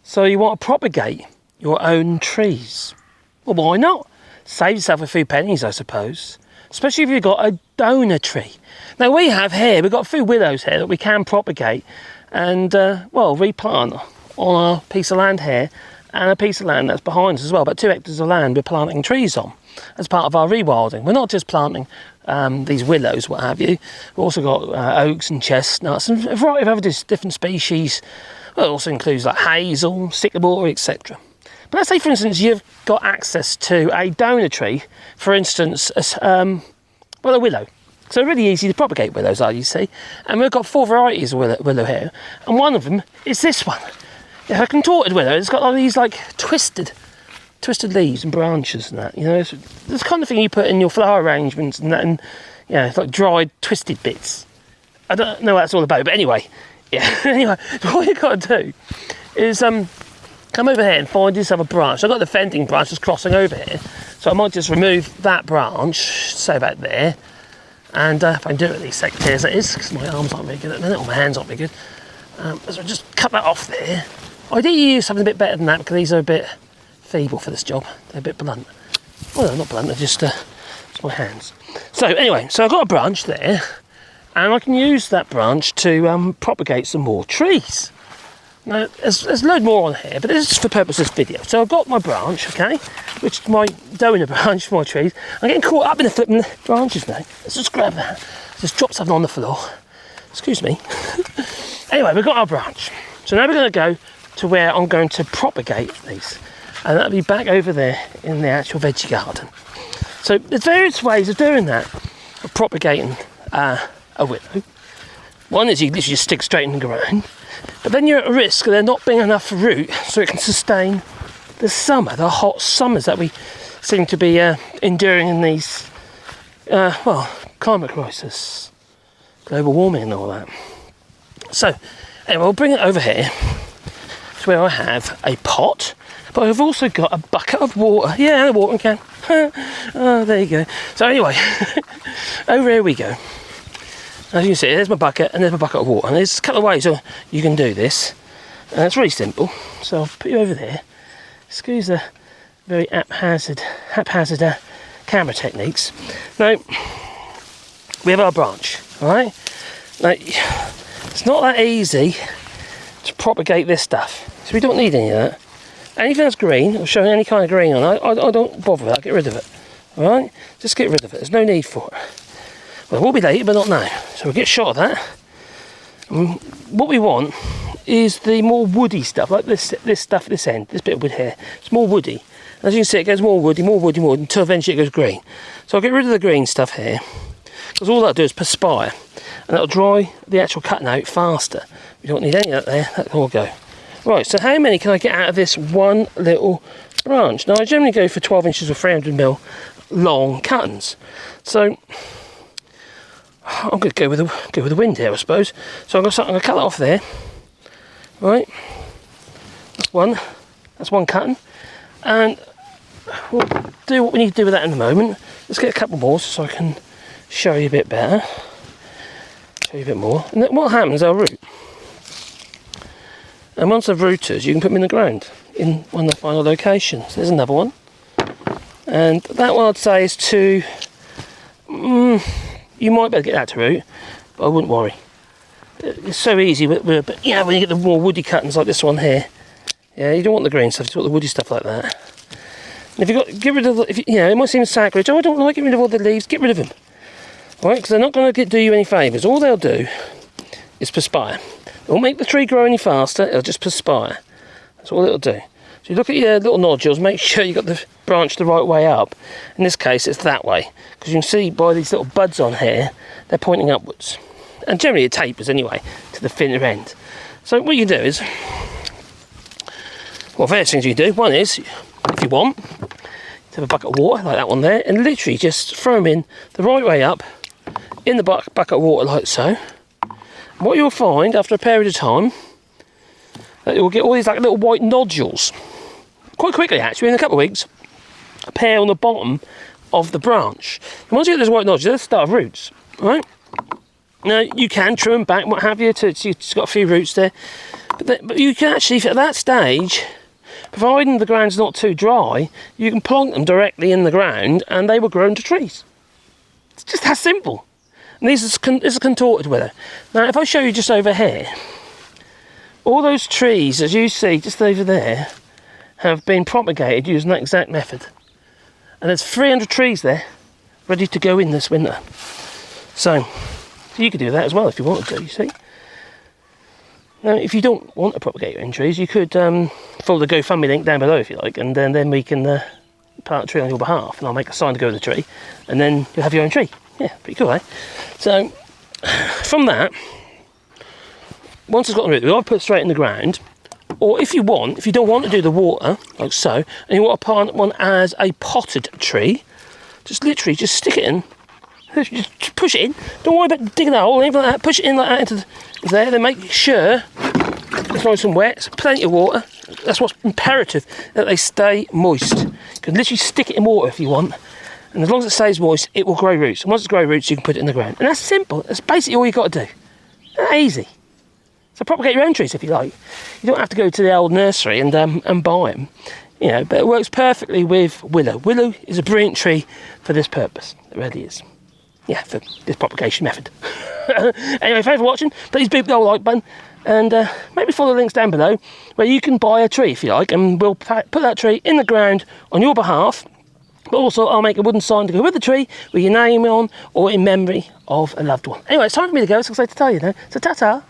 So you want to propagate your own trees. Well, why not? Save yourself a few pennies, I suppose. Especially if you've got a donor tree. Now we've got a few willows here that we can propagate and, well, replant on our piece of land here and a piece of land that's behind us as well. About 2 hectares of land we're planting trees on as part of our rewilding. We're not just planting these willows, what have you. We've also got oaks and chestnuts and a variety of other different species. Well, it also includes like hazel, sycamore, etc. But let's say, for instance, you've got access to a donor tree, for instance, well, a willow. So really easy to propagate willows are, you see. And we've got 4 varieties of willow here. And one of them is this one. Yeah, a contorted willow. It's got all these like twisted leaves and branches and that. You know, it's the kind of thing you put in your flower arrangements and that, and you know, it's like dried, twisted bits. I don't know what that's all about, but anyway, yeah. Anyway, what you've got to do is come over here and find yourself a branch. I've got the fending branch that's crossing over here, so I might just remove that branch, say about there. And if I can do it at least hectares, that is, because my arms aren't very good at the minute, or my hands aren't very good. So just cut that off there. Ideally use something a bit better than that, because these are a bit feeble for this job. They're a bit blunt. Well, they're not blunt, they're just it's my hands. So anyway, so I've got a branch there, and I can use that branch to propagate some more trees. Now, there's a load more on here, but this is for the purpose of this video. So I've got my branch, okay, which is my donor branch for my trees. I'm getting caught up in the flipping branches now. Let's just grab that. Just drop something on the floor. Excuse me. Anyway, we've got our branch. So now we're going to go to where I'm going to propagate these. And that'll be back over there in the actual veggie garden. So there's various ways of doing that, of propagating a willow. One is you literally just stick straight in the ground. But then you're at risk of there not being enough root so it can sustain the summer, the hot summers that we seem to be enduring in these, well, climate crisis, global warming and all that. So, anyway, we'll bring it over here to where I have a pot, but I've also got a bucket of water. Yeah, and a watering can. Oh, there you go. So anyway, over here we go. As you can see, there's my bucket and there's my bucket of water. And there's a couple of ways you can do this. And it's really simple. So I'll put you over there. Excuse the very haphazard camera techniques. Now, we have our branch, alright? Now, it's not that easy to propagate this stuff. So we don't need any of that. Anything that's green, or showing any kind of green on it, I don't bother with that. Get rid of it. Alright? Just get rid of it. There's no need for it. Well, it will be later, but not now. So we'll get shot of that. What we want is the more woody stuff, like this stuff at this end, this bit of wood here. It's more woody. As you can see, it goes more woody, until eventually it goes green. So I'll get rid of the green stuff here, because all that'll do is perspire, and that'll dry the actual cutting out faster. We don't need any of that there, that'll all go. Right, so how many can I get out of this one little branch? Now, I generally go for 12 inches or 300mm long cuttings. So I'm going to go with the wind here, I suppose. So I'm going to cut that off there. Right, that's one cutting, and we'll do what we need to do with that in a moment. Let's get a couple more so I can show you a bit better, show you a bit more. And then what happens, they'll root, and once they've rooted, you can put them in the ground in one of the final locations. There's another one, and that one I'd say is to you might be able to get that to root, but I wouldn't worry. It's so easy, but yeah, when you get the more woody cuttings like this one here, yeah, you don't want the green stuff, you want the woody stuff like that. And if you've got, get rid of, it might seem sacrilege, oh, I don't like getting rid of all the leaves, get rid of them. Alright, because they're not going to do you any favours. All they'll do is perspire. It won't make the tree grow any faster, it'll just perspire. That's all it'll do. So you look at your little nodules, make sure you've got the branch the right way up. In this case, it's that way, because you can see by these little buds on here, they're pointing upwards. And generally it tapers anyway, to the thinner end. So what you do is, well, various things you do. One is, if you want, to have a bucket of water, like that one there, and literally just throw them in the right way up, in the bucket of water like so. And what you'll find, after a period of time, that you'll get all these like little white nodules. Quite quickly actually, in a couple of weeks, appear on the bottom of the branch. And once you get those white nodules, they'll start roots, right? Now, you can trim them back, what have you, it's got a few roots there. But you can actually, at that stage, providing the ground's not too dry, you can plonk them directly in the ground and they will grow into trees. It's just that simple. And this is contorted willow. Now, if I show you just over here, all those trees, as you see just over there, have been propagated using that exact method. And there's 300 trees there ready to go in this winter. So you could do that as well if you wanted to, you see. Now, if you don't want to propagate your own trees, you could follow the GoFundMe link down below if you like, and then we can plant a tree on your behalf, and I'll make a sign to go with the tree, and then you'll have your own tree. Yeah, pretty cool, eh? So, from that, once it's got the root, we'll either put it straight in the ground, or if you don't want to do the water, like so, and you want to plant one as a potted tree, just literally just stick it in, just push it in, don't worry about digging a hole, anything like that, push it in like that into there, then make sure it's nice and wet, so plenty of water. That's what's imperative, that they stay moist. You can literally stick it in water if you want, and as long as it stays moist, it will grow roots. And once it's grown roots, you can put it in the ground. And that's simple. That's basically all you've got to do. That's easy. So propagate your own trees if you like. You don't have to go to the old nursery and buy them. You know, but it works perfectly with willow. Willow is a brilliant tree for this purpose. It really is. Yeah, for this propagation method. Anyway, thanks for watching. Please beep the old like button. And maybe follow the links down below where you can buy a tree if you like. And we'll put that tree in the ground on your behalf. But also, I'll make a wooden sign to go with the tree with your name on or in memory of a loved one. Anyway, it's time for me to go. It's exciting to tell you now. So ta-ta.